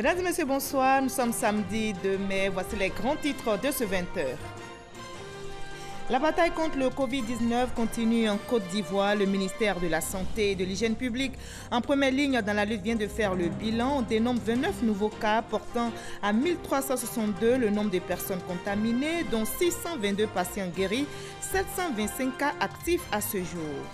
Mesdames et messieurs, bonsoir. Nous sommes samedi 2 mai. Voici les grands titres de ce 20h. La bataille contre le Covid-19 continue en Côte d'Ivoire. Le ministère de la Santé et de l'Hygiène publique, en première ligne dans la lutte, vient de faire le bilan. On dénombre 29 nouveaux cas, portant à 1362 le nombre de personnes contaminées, dont 622 patients guéris, 725 cas actifs à ce jour.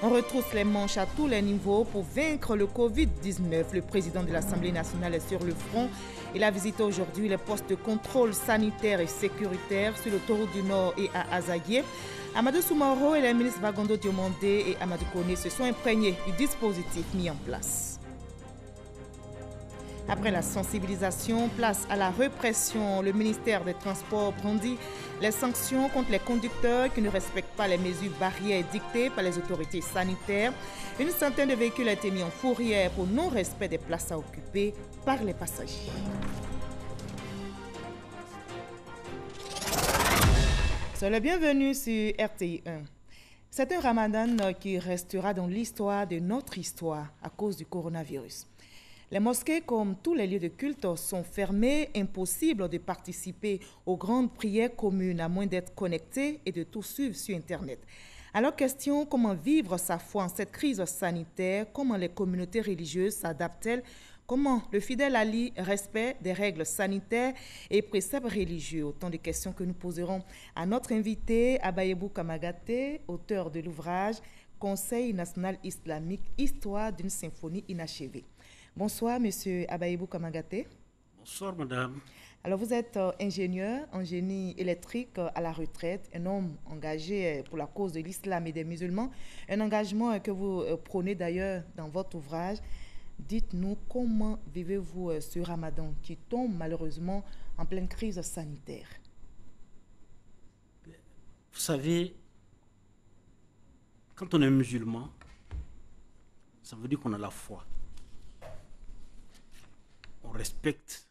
On retrousse les manches à tous les niveaux pour vaincre le Covid-19. Le président de l'Assemblée nationale est sur le front. Il a visité aujourd'hui les postes de contrôle sanitaire et sécuritaire sur l'autoroute du Nord et à Azaguié. Amadou Soumaro et les ministres Bagondo Diomandé et Amadou Koné se sont imprégnés du dispositif mis en place. Après la sensibilisation, place à la répression. Le ministère des Transports brandit les sanctions contre les conducteurs qui ne respectent pas les mesures barrières dictées par les autorités sanitaires. Une centaine de véhicules a été mis en fourrière pour non-respect des places à occuper par les passagers. Soyez le bienvenu sur RTI 1. C'est un ramadan qui restera dans l'histoire de notre histoire à cause du coronavirus. Les mosquées, comme tous les lieux de culte, sont fermées, impossible de participer aux grandes prières communes à moins d'être connecté et de tout suivre sur Internet. Alors, question, comment vivre sa foi en cette crise sanitaire? Comment les communautés religieuses s'adaptent-elles? Comment le fidèle allie respect des règles sanitaires et préceptes religieux? Autant de questions que nous poserons à notre invité, Abayebou Kamagaté, auteur de l'ouvrage Conseil national islamique, histoire d'une symphonie inachevée. Bonsoir, monsieur Abayebou Kamagaté. Bonsoir, madame. Alors, vous êtes ingénieur en génie électrique à la retraite, un homme engagé pour la cause de l'islam et des musulmans, un engagement que vous prônez d'ailleurs dans votre ouvrage. Dites-nous, comment vivez-vous ce ramadan qui tombe malheureusement en pleine crise sanitaire? Vous savez, quand on est musulman, ça veut dire qu'on a la foi. On respecte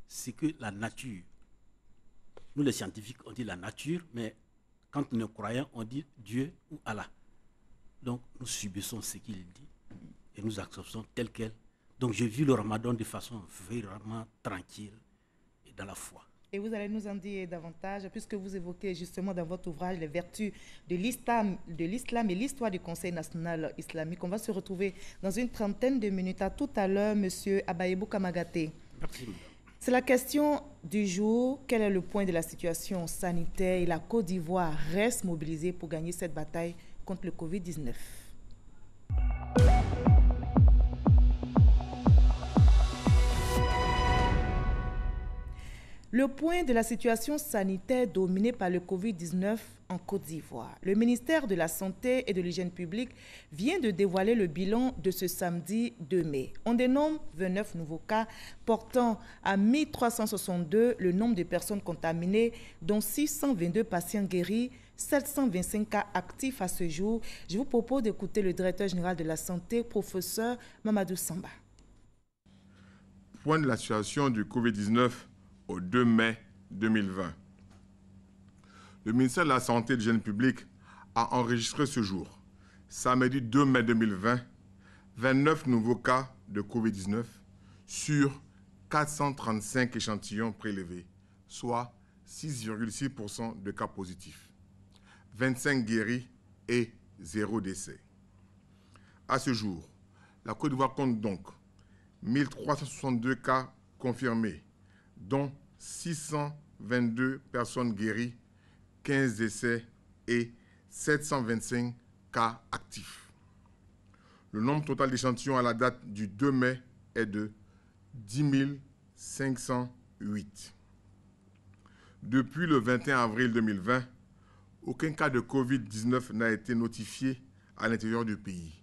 ce que la nature. Nous les scientifiques, on dit la nature, mais quand nous croyons, on dit Dieu ou Allah. Donc nous subissons ce qu'il dit et nous acceptons tel quel. Donc je vis le ramadan de façon vraiment tranquille et dans la foi. Et vous allez nous en dire davantage, puisque vous évoquez justement dans votre ouvrage les vertus de l'islam et l'histoire du Conseil national islamique. On va se retrouver dans une trentaine de minutes. À tout à l'heure, monsieur Abayebou Kamagaté. Merci, madame. C'est la question du jour. Quel est le point de la situation sanitaire? Et la Côte d'Ivoire reste mobilisée pour gagner cette bataille contre le Covid-19. Le point de la situation sanitaire dominée par le Covid-19 en Côte d'Ivoire. Le ministère de la Santé et de l'Hygiène publique vient de dévoiler le bilan de ce samedi 2 mai. On dénombre 29 nouveaux cas, portant à 1362 le nombre de personnes contaminées, dont 622 patients guéris, 725 cas actifs à ce jour. Je vous propose d'écouter le directeur général de la Santé, professeur Mamadou Samba. Point de la situation du Covid-19 au 2 mai 2020. Le ministère de la Santé et de l'Hygiène publique a enregistré ce jour, samedi 2 mai 2020, 29 nouveaux cas de Covid-19 sur 435 échantillons prélevés, soit 6,6% de cas positifs, 25 guéris et 0 décès. À ce jour, la Côte d'Ivoire compte donc 1362 cas confirmés, dont 622 personnes guéries, 15 décès et 725 cas actifs. Le nombre total d'échantillons à la date du 2 mai est de 10 508. Depuis le 21 avril 2020, aucun cas de Covid-19 n'a été notifié à l'intérieur du pays.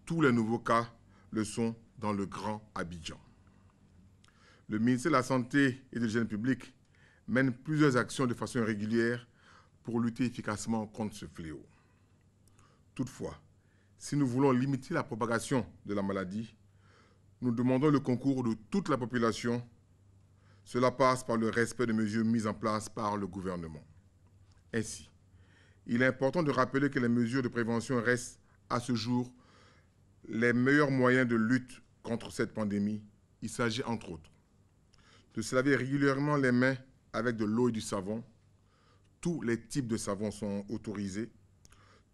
Tous les nouveaux cas le sont dans le Grand Abidjan. Le ministère de la Santé et de l'Hygiène publique mène plusieurs actions de façon régulière pour lutter efficacement contre ce fléau. Toutefois, si nous voulons limiter la propagation de la maladie, nous demandons le concours de toute la population. Cela passe par le respect des mesures mises en place par le gouvernement. Ainsi, il est important de rappeler que les mesures de prévention restent à ce jour les meilleurs moyens de lutte contre cette pandémie Il s'agit entre autres de se laver régulièrement les mains avec de l'eau et du savon. Tous les types de savons sont autorisés.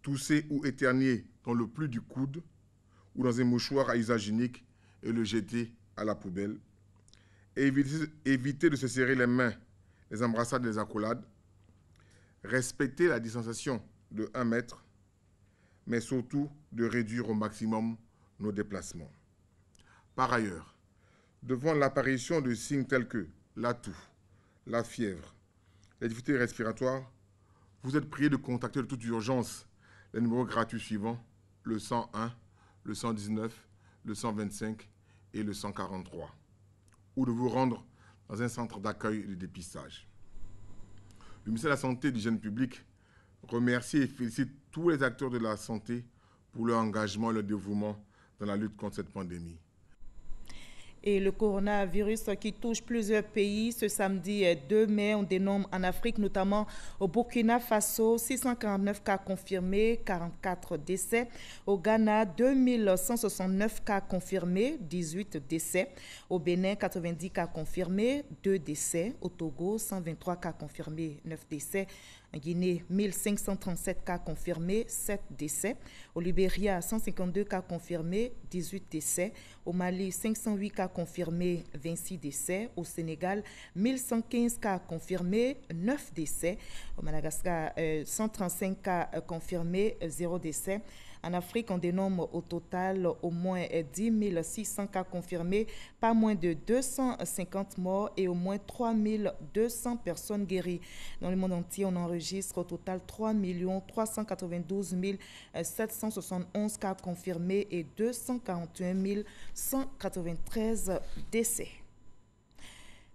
Tousser ou éternuer dans le pli du coude ou dans un mouchoir à usage unique et le jeter à la poubelle. Éviter de se serrer les mains, les embrassades et les accolades. Respecter la distanciation de 1 mètre, mais surtout de réduire au maximum nos déplacements. Par ailleurs, devant l'apparition de signes tels que la toux, la fièvre, les difficultés respiratoires, vous êtes prié de contacter de toute urgence les numéros gratuits suivants, le 101, le 119, le 125 et le 143, ou de vous rendre dans un centre d'accueil et de dépistage. Le ministère de la Santé et de l'Hygiène publique remercie et félicite tous les acteurs de la santé pour leur engagement et leur dévouement dans la lutte contre cette pandémie. Et le coronavirus qui touche plusieurs pays, ce samedi 2 mai, on dénombre en Afrique, notamment au Burkina Faso, 649 cas confirmés, 44 décès. Au Ghana, 2169 cas confirmés, 18 décès. Au Bénin, 90 cas confirmés, 2 décès. Au Togo, 123 cas confirmés, 9 décès. En Guinée, 1537 cas confirmés, 7 décès. Au Libéria, 152 cas confirmés, 18 décès. Au Mali, 508 cas confirmés, 26 décès. Au Sénégal, 1115 cas confirmés, 9 décès. Au Madagascar, 135 cas confirmés, 0 décès. En Afrique, on dénombre au total au moins 10 600 cas confirmés, pas moins de 250 morts et au moins 3 200 personnes guéries. Dans le monde entier, on enregistre au total 3 392 771 cas confirmés et 241 193 décès.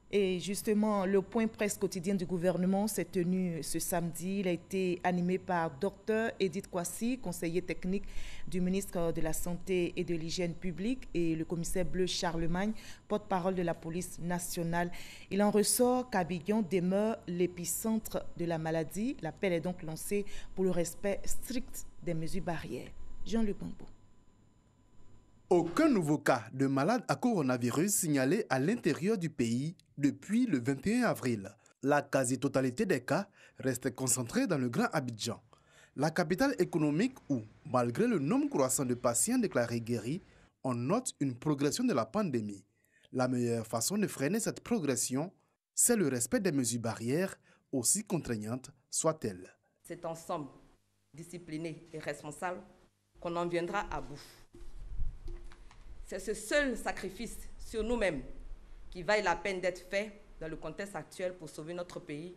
Et justement, le point presse quotidien du gouvernement s'est tenu ce samedi. Il a été animé par Dr Edith Kwasi, conseiller technique du ministre de la Santé et de l'Hygiène publique, et le commissaire Bleu Charlemagne, porte-parole de la police nationale. Il en ressort qu'Abidjan demeure l'épicentre de la maladie. L'appel est donc lancé pour le respect strict des mesures barrières. Jean-Luc Bambo. Aucun nouveau cas de malade à coronavirus signalé à l'intérieur du pays depuis le 21 avril. La quasi-totalité des cas reste concentrée dans le Grand Abidjan, la capitale économique où, malgré le nombre croissant de patients déclarés guéris, on note une progression de la pandémie. La meilleure façon de freiner cette progression, c'est le respect des mesures barrières, aussi contraignantes soient-elles. C'est ensemble, discipliné et responsable, qu'on en viendra à bout. C'est ce seul sacrifice sur nous-mêmes qui vaille la peine d'être fait dans le contexte actuel pour sauver notre pays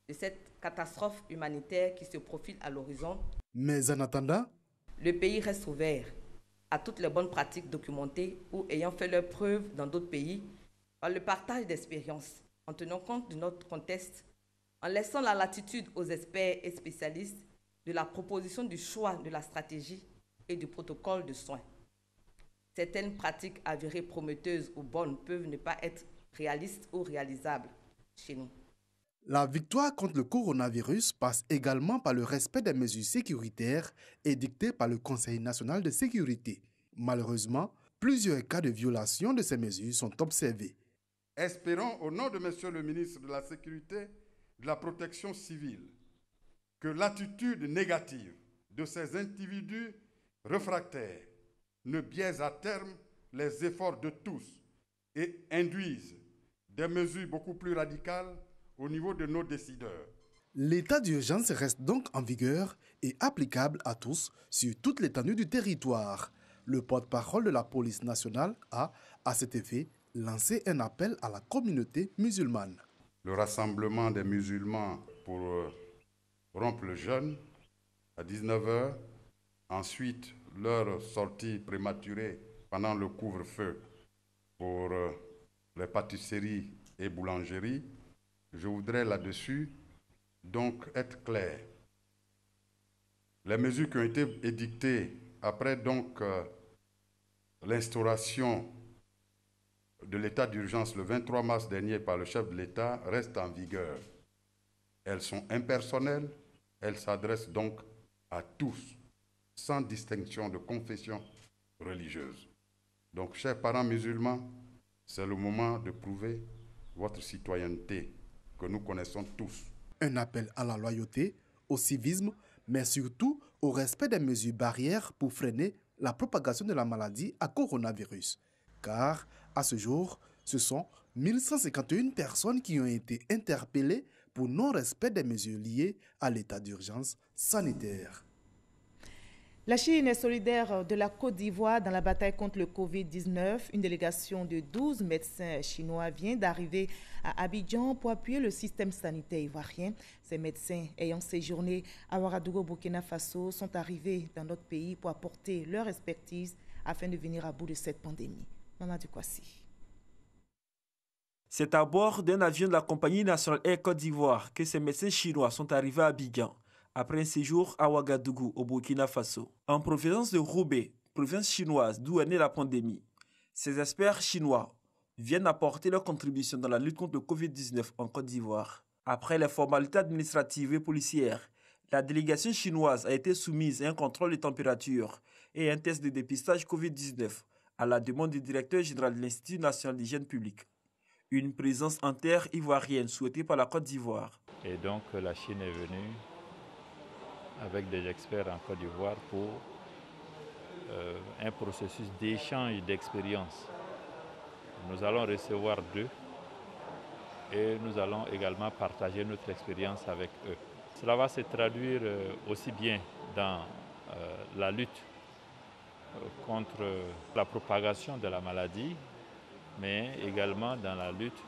de cette catastrophe humanitaire qui se profile à l'horizon. Mais en attendant, le pays reste ouvert à toutes les bonnes pratiques documentées ou ayant fait leurs preuves dans d'autres pays par le partage d'expériences, en tenant compte de notre contexte, en laissant la latitude aux experts et spécialistes de la proposition du choix de la stratégie et du protocole de soins. Certaines pratiques avérées prometteuses ou bonnes peuvent ne pas être réalistes ou réalisables chez nous. La victoire contre le coronavirus passe également par le respect des mesures sécuritaires édictées par le Conseil national de sécurité. Malheureusement, plusieurs cas de violation de ces mesures sont observés. Espérons, au nom de Monsieur le ministre de la Sécurité, de la Protection civile, que l'attitude négative de ces individus réfractaires ne biaise à terme les efforts de tous et induise des mesures beaucoup plus radicales au niveau de nos décideurs. L'état d'urgence reste donc en vigueur et applicable à tous sur toute l'étendue du territoire. Le porte-parole de la police nationale a, à cet effet, lancé un appel à la communauté musulmane. Le rassemblement des musulmans pour rompre le jeûne à 19h, ensuite leur sortie prématurée pendant le couvre-feu pour les pâtisseries et boulangeries. Je voudrais là-dessus donc être clair. Les mesures qui ont été édictées après donc l'instauration de l'état d'urgence le 23 mars dernier par le chef de l'État restent en vigueur. Elles sont impersonnelles, elles s'adressent donc à tous, sans distinction de confession religieuse. Donc, chers parents musulmans, C'est le moment de prouver votre citoyenneté que nous connaissons tous. Un appel à la loyauté, au civisme, mais surtout au respect des mesures barrières pour freiner la propagation de la maladie à coronavirus. Car, à ce jour, ce sont 1151 personnes qui ont été interpellées pour non-respect des mesures liées à l'état d'urgence sanitaire. La Chine est solidaire de la Côte d'Ivoire dans la bataille contre le Covid-19. Une délégation de 12 médecins chinois vient d'arriver à Abidjan pour appuyer le système sanitaire ivoirien. Ces médecins ayant séjourné à Ouagadougou, Burkina Faso, sont arrivés dans notre pays pour apporter leur expertise afin de venir à bout de cette pandémie. Mamadou Kwasi. C'est à bord d'un avion de la compagnie nationale Air Côte d'Ivoire que ces médecins chinois sont arrivés à Abidjan après un séjour à Ouagadougou, au Burkina Faso. En provenance de Roubaix, province chinoise d'où est née la pandémie, ces experts chinois viennent apporter leur contribution dans la lutte contre le Covid-19 en Côte d'Ivoire. Après les formalités administratives et policières, la délégation chinoise a été soumise à un contrôle de température et un test de dépistage Covid-19 à la demande du directeur général de l'Institut national d'hygiène publique. Une présence en terre ivoirienne souhaitée par la Côte d'Ivoire. Et donc la Chine est venue avec des experts en Côte d'Ivoire pour un processus d'échange d'expériences. Nous allons recevoir d'eux et nous allons également partager notre expérience avec eux. Cela va se traduire aussi bien dans la lutte contre la propagation de la maladie, mais également dans la lutte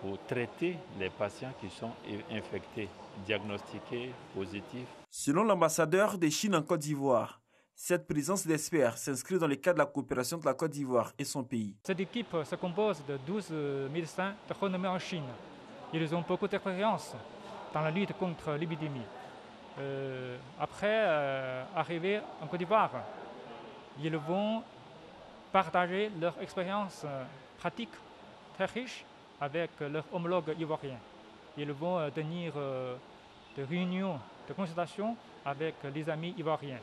pour traiter les patients qui sont infectés, diagnostiqués, positifs. Selon l'ambassadeur de Chine en Côte d'Ivoire, cette présence d'experts s'inscrit dans le cadre de la coopération de la Côte d'Ivoire et son pays. Cette équipe se compose de 12 médecins renommés en Chine. Ils ont beaucoup d'expérience dans la lutte contre l'épidémie. Après arriver en Côte d'Ivoire, ils vont partager leur expérience pratique très riche avec leurs homologues ivoiriens. Ils vont tenir des réunions de consultation avec les amis ivoiriens.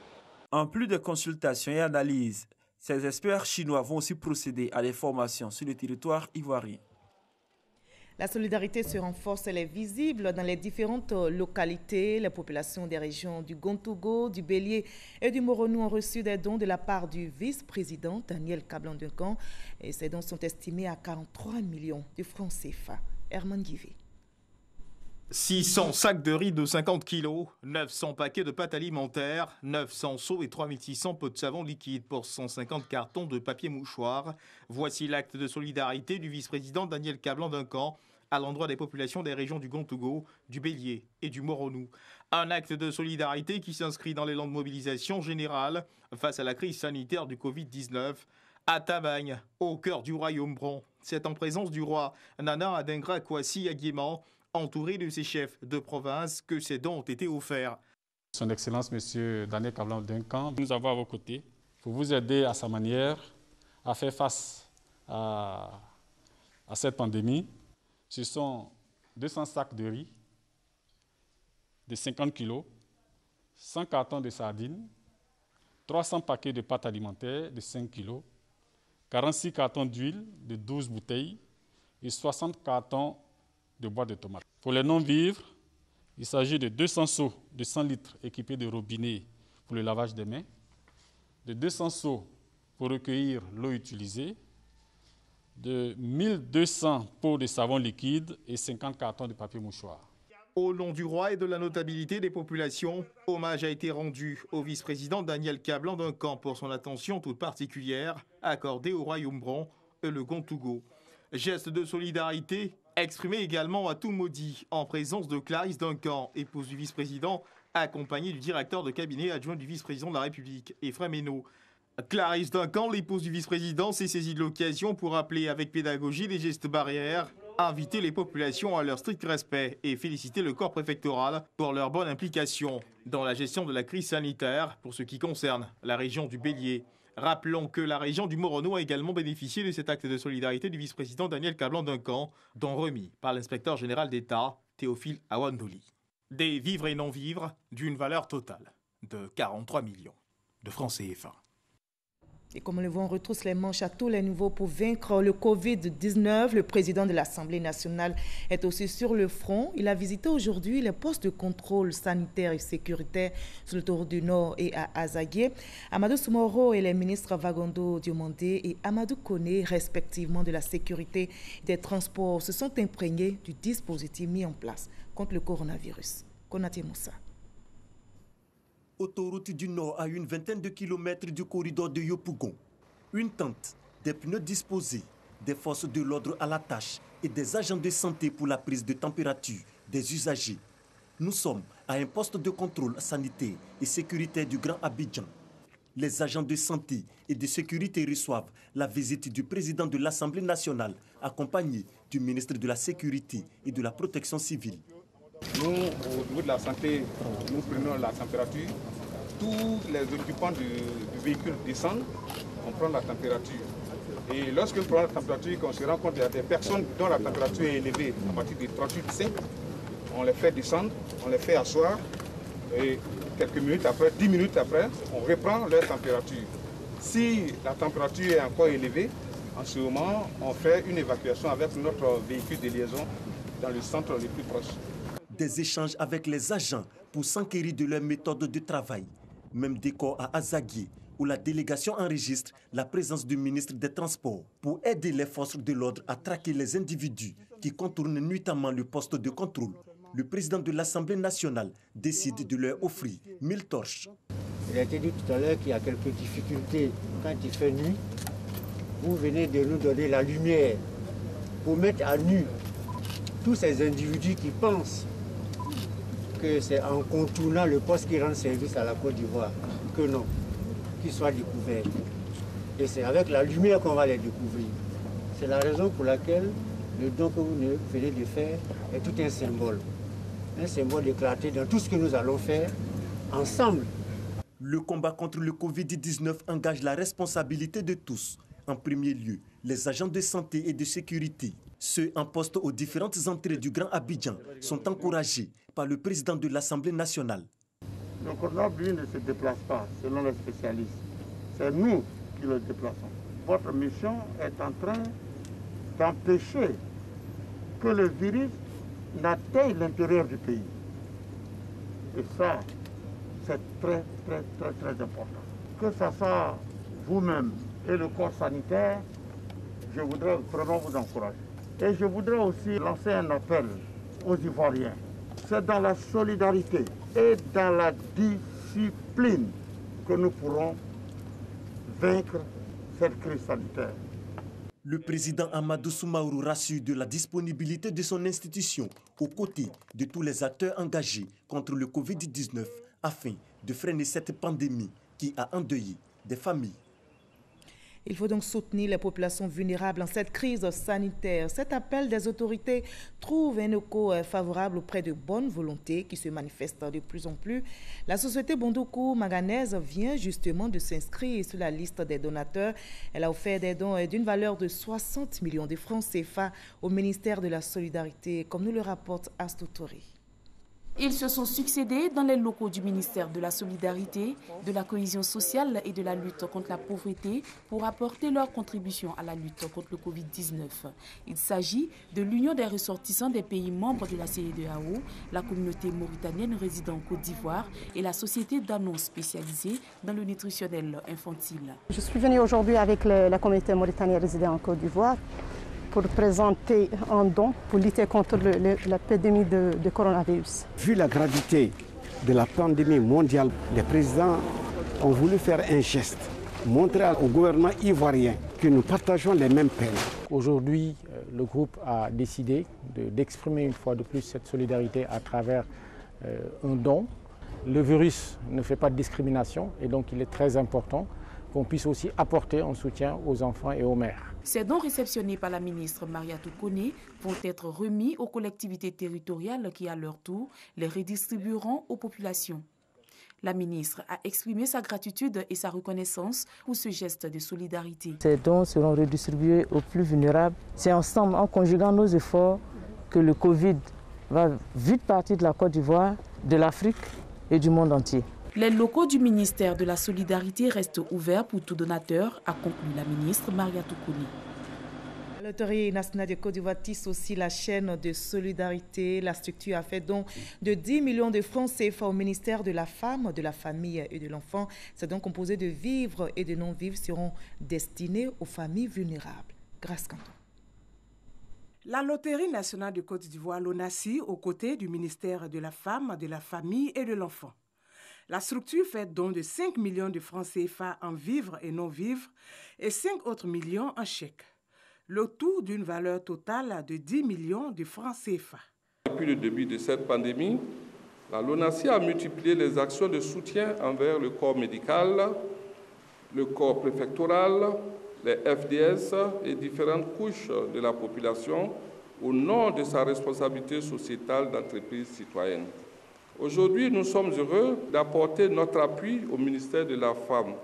En plus de consultations et analyses, ces experts chinois vont aussi procéder à des formations sur le territoire ivoirien. La solidarité se renforce, elle est visible dans les différentes localités. Les populations des régions du Gontougo, du Bélier et du Moronou ont reçu des dons de la part du vice-président Daniel Kablan-Duncan. Et ces dons sont estimés à 43 millions de francs CFA. Herman Guivé. 600 sacs de riz de 50 kg, 900 paquets de pâtes alimentaires, 900 seaux et 3600 pots de savon liquide pour 150 cartons de papier mouchoir. Voici l'acte de solidarité du vice-président Daniel Kablan-Duncan à l'endroit des populations des régions du Gontougo, du Bélier et du Moronou. Un acte de solidarité qui s'inscrit dans l'élan de mobilisation générale face à la crise sanitaire du Covid-19. À Tamagne, au cœur du royaume Bron, c'est en présence du roi Nana Adingra Kwasi Aguiman, entouré de ses chefs de province, que ces dons ont été offerts. Son Excellence, M. Daniel Kablan-Duncan, nous avons à vos côtés pour vous aider à sa manière à faire face à cette pandémie. Ce sont 200 sacs de riz de 50 kg, 100 cartons de sardines, 300 paquets de pâtes alimentaires de 5 kg, 46 cartons d'huile de 12 bouteilles et 60 cartons de boîtes de tomates. Pour les non-vivres, il s'agit de 200 seaux de 100 litres équipés de robinets pour le lavage des mains, de 200 seaux pour recueillir l'eau utilisée, de 1200 pots de savon liquide et 50 cartons de papier mouchoir. Au nom du roi et de la notabilité des populations, hommage a été rendu au vice-président Daniel Kablan-Duncan pour son attention toute particulière accordée au royaume Bron et le Gontougo. Geste de solidarité exprimé également à Toumaudi en présence de Clarisse Duncan, épouse du vice-président, accompagnée du directeur de cabinet adjoint du vice-président de la République, Ephraim Hénaud. Clarisse Duncan, l'épouse du vice-président, s'est saisie de l'occasion pour rappeler avec pédagogie les gestes barrières, inviter les populations à leur strict respect et féliciter le corps préfectoral pour leur bonne implication dans la gestion de la crise sanitaire pour ce qui concerne la région du Bélier. Rappelons que la région du Moronou a également bénéficié de cet acte de solidarité du vice-président Daniel Kablan-Duncan, dont remis par l'inspecteur général d'État, Théophile Awandouli. Des vivres et non-vivres d'une valeur totale de 43 millions de francs CFA. Et comme le vent retrousse les manches à tous les niveaux pour vaincre le Covid-19, le président de l'Assemblée nationale est aussi sur le front. Il a visité aujourd'hui les postes de contrôle sanitaire et sécuritaire sur l'autoroute du Nord et à Azagué. Amadou Soumaoro et les ministres Vagondo Diomandé et Amadou Koné, respectivement de la sécurité des transports, se sont imprégnés du dispositif mis en place contre le coronavirus. Konaté Moussa. Autoroute du Nord à une vingtaine de kilomètres du corridor de Yopougon. Une tente, des pneus disposés, des forces de l'ordre à la tâche et des agents de santé pour la prise de température des usagers. Nous sommes à un poste de contrôle sanitaire et sécuritaire du Grand Abidjan. Les agents de santé et de sécurité reçoivent la visite du président de l'Assemblée nationale, accompagné du ministre de la Sécurité et de la Protection civile. Nous, au niveau de la santé, nous prenons la température. Tous les occupants du véhicule descendent, on prend la température. Et lorsque nous prenons la température, on se rend compte qu'il y a des personnes dont la température est élevée à partir de 38,5, on les fait descendre, on les fait asseoir. Et quelques minutes après, 10 minutes après, on reprend leur température. Si la température est encore élevée, en ce moment, on fait une évacuation avec notre véhicule de liaison dans le centre le plus proche. Des échanges avec les agents pour s'enquérir de leur méthode de travail. Même décor à Azagué, où la délégation enregistre la présence du ministre des Transports pour aider les forces de l'ordre à traquer les individus qui contournent nuitamment le poste de contrôle. Le président de l'Assemblée nationale décide de leur offrir 1000 torches. Il a été dit tout à l'heure qu'il y a quelques difficultés quand il fait nuit. Vous venez de nous donner la lumière pour mettre à nu tous ces individus qui pensent que c'est en contournant le poste qui rend service à la Côte d'Ivoire, que non, qu'ils soient découverts. Et c'est avec la lumière qu'on va les découvrir. C'est la raison pour laquelle le don que vous venez de faire est tout un symbole de clarté dans tout ce que nous allons faire ensemble. Le combat contre le Covid-19 engage la responsabilité de tous. En premier lieu, les agents de santé et de sécurité. Ceux en poste aux différentes entrées du Grand Abidjan sont encouragés par le président de l'Assemblée nationale. Le coronavirus ne se déplace pas selon les spécialistes. C'est nous qui le déplaçons. Votre mission est en train d'empêcher que le virus n'atteigne l'intérieur du pays. Et ça, c'est très, très, très, très important. Que ce soit vous-même et le corps sanitaire, je voudrais vraiment vous encourager. Et je voudrais aussi lancer un appel aux Ivoiriens. C'est dans la solidarité et dans la discipline que nous pourrons vaincre cette crise sanitaire. Le président Amadou Soumaoro rassure de la disponibilité de son institution aux côtés de tous les acteurs engagés contre le Covid-19 afin de freiner cette pandémie qui a endeuillé des familles. Il faut donc soutenir les populations vulnérables en cette crise sanitaire. Cet appel des autorités trouve un écho favorable auprès de bonnes volontés qui se manifestent de plus en plus. La société Bondoukou Maganaise vient justement de s'inscrire sur la liste des donateurs. Elle a offert des dons d'une valeur de 60 millions de francs CFA au ministère de la Solidarité, comme nous le rapporte Astoutori. Ils se sont succédés dans les locaux du ministère de la Solidarité, de la Cohésion sociale et de la lutte contre la pauvreté pour apporter leur contribution à la lutte contre le Covid-19. Il s'agit de l'Union des ressortissants des pays membres de la CEDEAO, la communauté mauritanienne résidant en Côte d'Ivoire et la société d'annonces spécialisée dans le nutritionnel infantile. Je suis venue aujourd'hui avec la communauté mauritanienne résidant en Côte d'Ivoire pour présenter un don pour lutter contre l'épidémie de coronavirus. Vu la gravité de la pandémie mondiale, les présidents ont voulu faire un geste, montrer au gouvernement ivoirien que nous partageons les mêmes peines. Aujourd'hui, le groupe a décidé d'exprimer une fois de plus cette solidarité à travers un don. Le virus ne fait pas de discrimination et donc il est très important qu'on puisse aussi apporter un soutien aux enfants et aux mères. Ces dons réceptionnés par la ministre Mariatou Koné vont être remis aux collectivités territoriales qui, à leur tour, les redistribueront aux populations. La ministre a exprimé sa gratitude et sa reconnaissance pour ce geste de solidarité. Ces dons seront redistribués aux plus vulnérables. C'est ensemble, en conjuguant nos efforts, que le Covid va vite partir de la Côte d'Ivoire, de l'Afrique et du monde entier. Les locaux du ministère de la Solidarité restent ouverts pour tout donateur, a conclu la ministre Maria Toukouni. L'Autorité nationale de Côte d'Ivoire tisse aussi la chaîne de solidarité. La structure a fait don de 10 millions de francs CFA au ministère de la Femme, de la Famille et de l'Enfant. Ces dons composés de vivres et de non-vivres seront destinés aux familles vulnérables. Grâce Canton. La Loterie nationale de Côte d'Ivoire, l'ONACI, aux côtés du ministère de la Femme, de la Famille et de l'Enfant. La structure fait don de 5 millions de francs CFA en vivres et non-vivres et 5 autres millions en chèques. Le tout d'une valeur totale de 10 millions de francs CFA. Depuis le début de cette pandémie, la LONASI a multiplié les actions de soutien envers le corps médical, le corps préfectoral, les FDS et différentes couches de la population au nom de sa responsabilité sociétale d'entreprise citoyenne. Aujourd'hui, nous sommes heureux d'apporter notre appui au ministère de la Femme,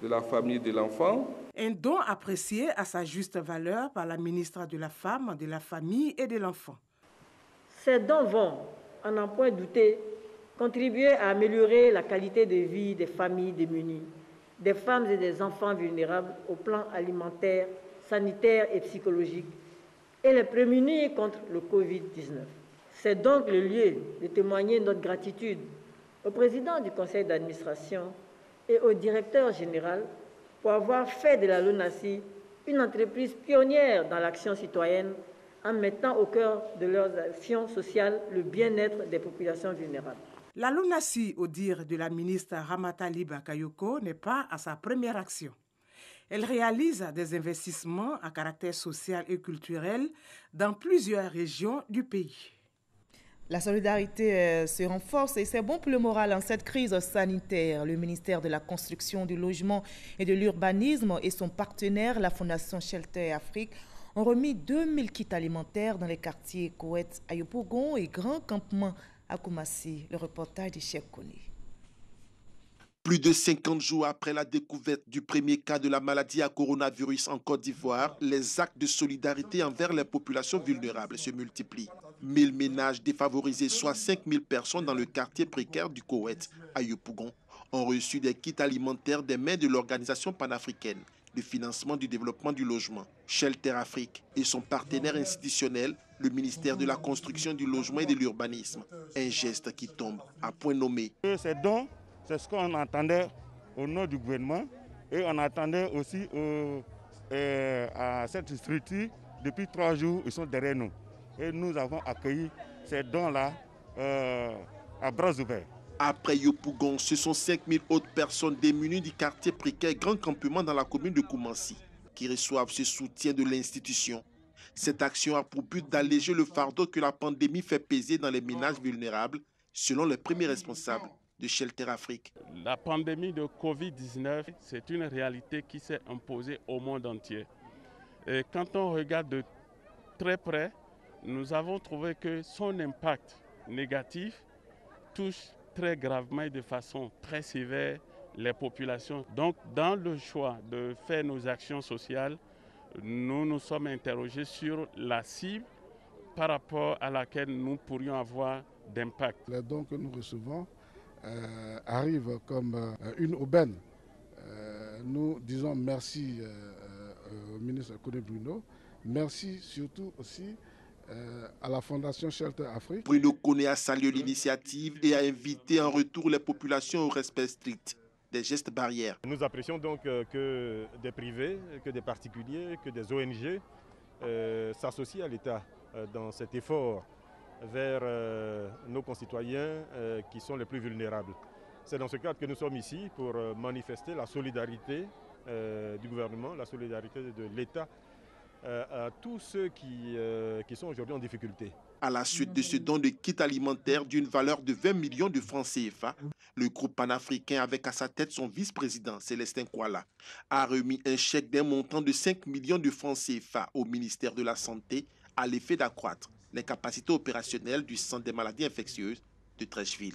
de la Famille et de l'Enfant. Un don apprécié à sa juste valeur par la ministre de la Femme, de la Famille et de l'Enfant. Ces dons vont, à n'en point douter, contribuer à améliorer la qualité de vie des familles démunies, des femmes et des enfants vulnérables au plan alimentaire, sanitaire et psychologique, et les prémunir contre le Covid-19. C'est donc le lieu de témoigner notre gratitude au président du conseil d'administration et au directeur général pour avoir fait de la LONASI une entreprise pionnière dans l'action citoyenne en mettant au cœur de leurs actions sociales le bien-être des populations vulnérables. La LONASI, au dire de la ministre Ramata Liba Kayoko, n'est pas à sa première action. Elle réalise des investissements à caractère social et culturel dans plusieurs régions du pays. La solidarité se renforce et c'est bon pour le moral en cette crise sanitaire. Le ministère de la Construction, du Logement et de l'Urbanisme et son partenaire, la Fondation Shelter Afrique, ont remis 2000 kits alimentaires dans les quartiers Koweït, Ayopougon et Grand Campement à Koumassi. Le reportage de Cheikh Koni. Plus de 50 jours après la découverte du premier cas de la maladie à coronavirus en Côte d'Ivoire, les actes de solidarité envers les populations vulnérables se multiplient. 1000 ménages défavorisés, soit 5000 personnes dans le quartier précaire du Koweït, à Yopougon, ont reçu des kits alimentaires des mains de l'organisation panafricaine de financement du développement du logement, Shelter Afrique, et son partenaire institutionnel, le ministère de la Construction, du Logement et de l'Urbanisme. Un geste qui tombe à point nommé. Ces dons, c'est ce qu'on entendait au nom du gouvernement et on attendait aussi à cette structure. Depuis 3 jours, ils sont derrière nous. Et nous avons accueilli ces dons-là à bras ouverts. Après Yopougon, ce sont 5000 autres personnes démunies du quartier précaire Grand Campement dans la commune de Koumassi qui reçoivent ce soutien de l'institution. Cette action a pour but d'alléger le fardeau que la pandémie fait peser dans les ménages vulnérables, selon les premiers responsables de Shelter Afrique. La pandémie de Covid-19, c'est une réalité qui s'est imposée au monde entier. Et quand on regarde de très près, nous avons trouvé que son impact négatif touche très gravement et de façon très sévère les populations. Donc, dans le choix de faire nos actions sociales, nous nous sommes interrogés sur la cible par rapport à laquelle nous pourrions avoir d'impact. Les dons que nous recevons arrivent comme une aubaine. Nous disons merci au ministre Koné Bruno, merci surtout aussi à la Fondation Shelter Afrique. Bruno Koné a salué l'initiative et a invité en retour les populations au respect strict des gestes barrières. Nous apprécions donc que des privés, que des particuliers, que des ONG s'associent à l'État dans cet effort vers nos concitoyens qui sont les plus vulnérables. C'est dans ce cadre que nous sommes ici pour manifester la solidarité du gouvernement, la solidarité de l'État à tous ceux qui sont aujourd'hui en difficulté. À la suite de ce don de kit alimentaire d'une valeur de 20 millions de francs CFA, le groupe panafricain, avec à sa tête son vice-président Célestin Kouala, a remis un chèque d'un montant de 5 millions de francs CFA au ministère de la Santé à l'effet d'accroître les capacités opérationnelles du Centre des maladies infectieuses de Treichville.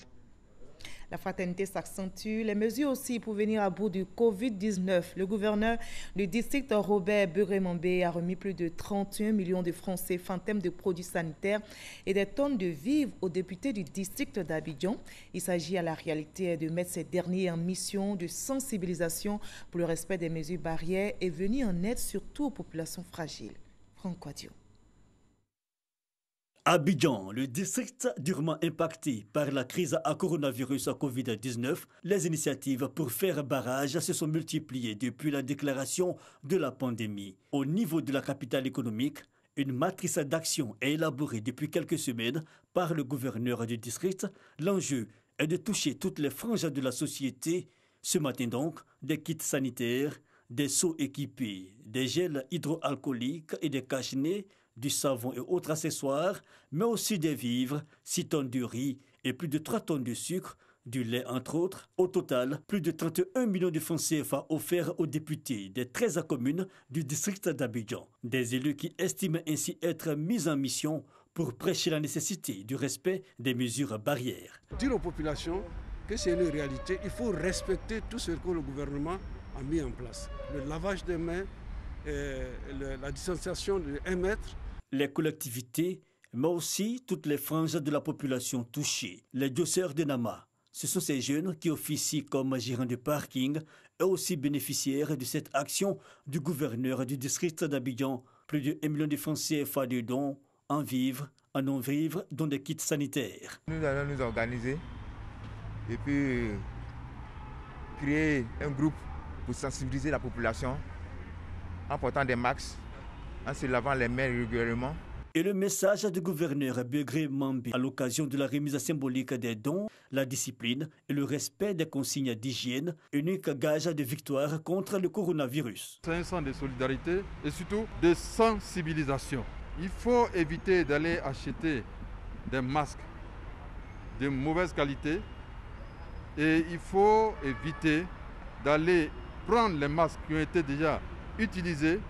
La fraternité s'accentue. Les mesures aussi pour venir à bout du Covid-19. Le gouverneur du district Robert Begré-Mambé a remis plus de 31 millions de francs CFA en termes de produits sanitaires et des tonnes de vivres aux députés du district d'Abidjan. Il s'agit à la réalité de mettre ces derniers en mission de sensibilisation pour le respect des mesures barrières et venir en aide surtout aux populations fragiles. Franck Quadio. Abidjan, le district durement impacté par la crise à coronavirus Covid-19, les initiatives pour faire barrage se sont multipliées depuis la déclaration de la pandémie. Au niveau de la capitale économique, une matrice d'action est élaborée depuis quelques semaines par le gouverneur du district. L'enjeu est de toucher toutes les franges de la société. Ce matin donc, des kits sanitaires, des seaux équipés, des gels hydroalcooliques et des cache-nez, du savon et autres accessoires, mais aussi des vivres, 6 tonnes de riz et plus de 3 tonnes de sucre, du lait entre autres. Au total, plus de 31 millions de francs CFA offerts aux députés des 13 communes du district d'Abidjan. Des élus qui estiment ainsi être mis en mission pour prêcher la nécessité du respect des mesures barrières. Dire aux populations que c'est une réalité, il faut respecter tout ce que le gouvernement a mis en place. Le lavage des mains, la distanciation de 1 mètre. Les collectivités, mais aussi toutes les franges de la population touchées. Les dosseurs de Nama, ce sont ces jeunes qui officient comme gérants de parking et aussi bénéficiaires de cette action du gouverneur du district d'Abidjan. Plus de 1 million de francs CFA de dons en vivres, en non-vivres, dont des kits sanitaires. Nous allons nous organiser et puis créer un groupe pour sensibiliser la population en portant des masques, en se lavant les mains régulièrement. Et le message du gouverneur Begré-Mambé à l'occasion de la remise symbolique des dons, la discipline et le respect des consignes d'hygiène, unique gage de victoire contre le coronavirus. C'est un sens de solidarité et surtout de sensibilisation. Il faut éviter d'aller acheter des masques de mauvaise qualité et il faut éviter d'aller prendre les masques qui ont été déjà utilisés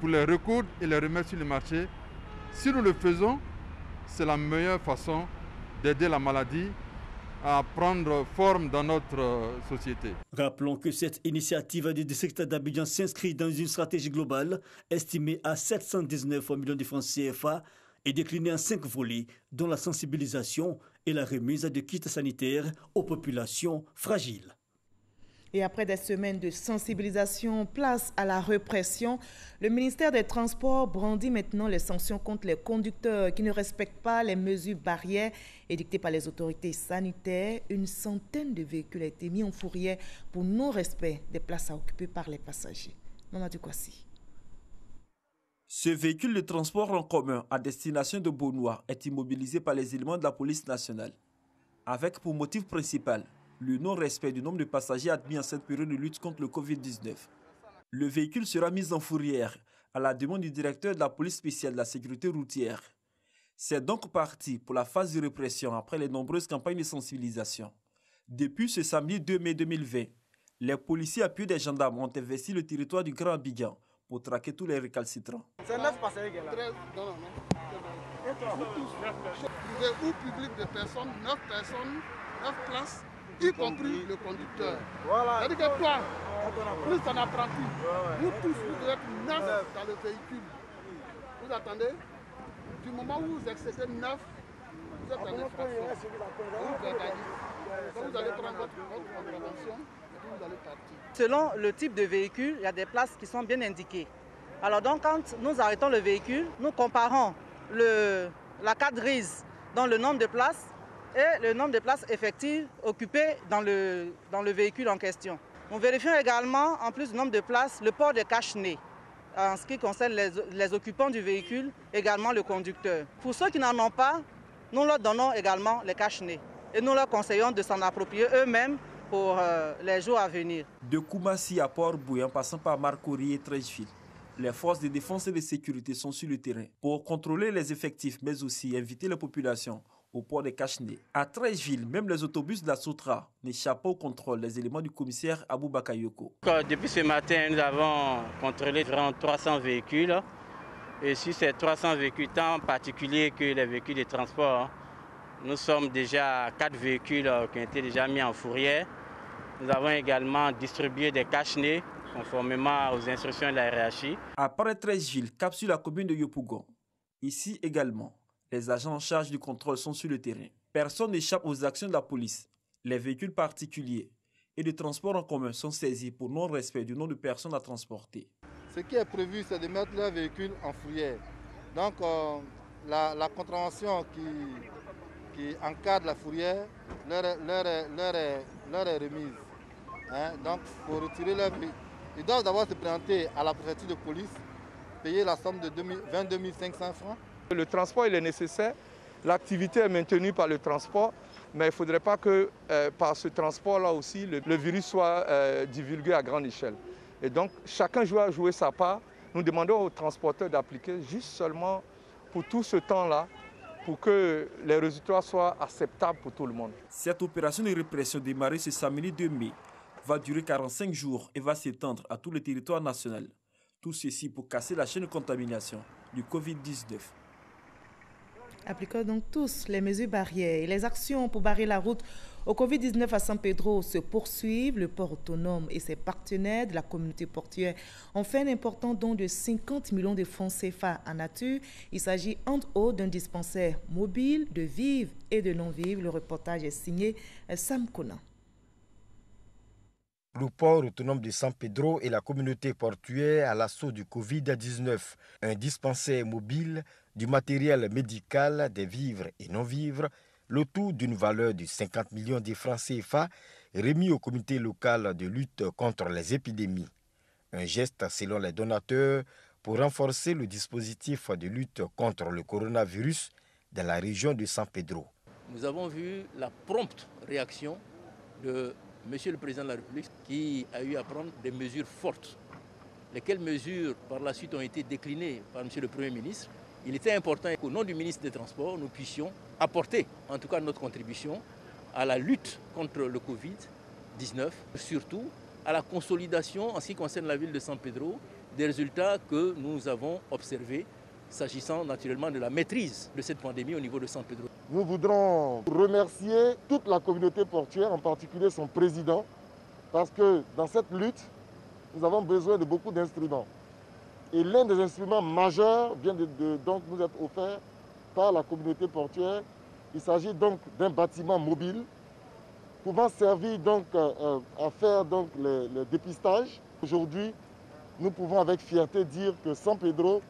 pour les recoudre et les remettre sur le marché. Si nous le faisons, c'est la meilleure façon d'aider la maladie à prendre forme dans notre société. Rappelons que cette initiative du district d'Abidjan s'inscrit dans une stratégie globale estimée à 719 millions de francs CFA et déclinée en 5 volets, dont la sensibilisation et la remise de kits sanitaires aux populations fragiles. Et après des semaines de sensibilisation, place à la répression. Le ministère des Transports brandit maintenant les sanctions contre les conducteurs qui ne respectent pas les mesures barrières édictées par les autorités sanitaires. Une centaine de véhicules a été mis en fourrière pour non-respect des places à occuper par les passagers. Mamadou Kwasi. Ce véhicule de transport en commun à destination de Beaunois est immobilisé par les éléments de la police nationale, avec pour motif principal le non-respect du nombre de passagers admis en cette période de lutte contre le Covid-19. Le véhicule sera mis en fourrière à la demande du directeur de la police spéciale de la sécurité routière. C'est donc parti pour la phase de répression après les nombreuses campagnes de sensibilisation. Depuis ce samedi 2 mai 2020, les policiers appuyés des gendarmes ont investi le territoire du Grand Abidjan pour traquer tous les récalcitrants. C'est 9 passagers qui sont là. Privé ou public de personnes, 9 personnes, 9 places, y compris le conducteur. Voilà. C'est-à-dire que toi, plus un apprenti, vous tous, vous devez être 9 dans le véhicule. Vous attendez? Du moment où vous excédez 9, vous êtes en infraction. Vous allez prendre votre contravention et puis vous allez partir. Selon le type de véhicule, il y a des places qui sont bien indiquées. Alors donc, quand nous arrêtons le véhicule, nous comparons la carte grise dans le nombre de places et le nombre de places effectives occupées dans le véhicule en question. Nous vérifions également, en plus du nombre de places, le port des cache-nez en ce qui concerne les occupants du véhicule, également le conducteur. Pour ceux qui n'en ont pas, nous leur donnons également les cache-nez et nous leur conseillons de s'en approprier eux-mêmes pour les jours à venir. De Koumassi à Port-Bouillet, en passant par Marcory et Treichville, les forces de défense et de sécurité sont sur le terrain pour contrôler les effectifs, mais aussi inviter la population au port des cache-nez. À Treichville, même les autobus de la Sotra n'échappent pas au contrôle des éléments du commissaire Abou Bakayoko. Depuis ce matin, nous avons contrôlé environ 300 véhicules. Et sur ces 300 véhicules, tant particuliers que les véhicules de transport, Nous sommes déjà à 4 véhicules qui ont été déjà mis en fourrière. Nous avons également distribué des cache-nez conformément aux instructions de la hiérarchie. Après 13 villes cap sur la commune de Yopougon, ici également, les agents en charge du contrôle sont sur le terrain. Personne n'échappe aux actions de la police. Les véhicules particuliers et de transport en commun sont saisis pour non-respect du nombre de personnes à transporter. Ce qui est prévu, c'est de mettre leurs véhicules en fourrière. Donc la contravention qui encadre la fourrière leur est remise. Donc pour retirer leur véhicule, ils doivent d'abord se présenter à la préfecture de police, payer la somme de 22 500 francs. Le transport il est nécessaire, l'activité est maintenue par le transport, mais il ne faudrait pas que par ce transport-là aussi, le virus soit divulgué à grande échelle. Et donc chacun doit jouer sa part. Nous demandons aux transporteurs d'appliquer juste seulement pour tout ce temps-là, pour que les résultats soient acceptables pour tout le monde. Cette opération de répression démarrée ce samedi 2 mai va durer 45 jours et va s'étendre à tout le territoire national. Tout ceci pour casser la chaîne de contamination du Covid-19. Appliquons donc tous les mesures barrières et les actions pour barrer la route au Covid-19 à San Pedro se poursuivent. Le port autonome et ses partenaires de la communauté portuaire ont fait un important don de 50 millions de francs CFA en nature. Il s'agit entre autres d'un dispensaire mobile de vivres et de non-vivres. Le reportage est signé Sam Kona. Le port autonome de San Pedro et la communauté portuaire à l'assaut du Covid-19. Un dispensaire mobile, du matériel médical, des vivres et non-vivres, le tout d'une valeur de 50 millions de francs CFA remis au comité local de lutte contre les épidémies. Un geste, selon les donateurs, pour renforcer le dispositif de lutte contre le coronavirus dans la région de San Pedro. Nous avons vu la prompte réaction de Monsieur le Président de la République qui a eu à prendre des mesures fortes. Lesquelles mesures par la suite ont été déclinées par Monsieur le Premier ministre. Il était important qu'au nom du ministre des Transports, nous puissions apporter en tout cas notre contribution à la lutte contre le Covid-19, surtout à la consolidation en ce qui concerne la ville de San Pedro, des résultats que nous avons observés s'agissant naturellement de la maîtrise de cette pandémie au niveau de San Pedro. Nous voudrons remercier toute la communauté portuaire, en particulier son président, parce que dans cette lutte, nous avons besoin de beaucoup d'instruments. Et l'un des instruments majeurs vient donc nous être offert par la communauté portuaire. Il s'agit donc d'un bâtiment mobile pouvant servir donc à faire donc le dépistage. Aujourd'hui, nous pouvons avec fierté dire que San Pedro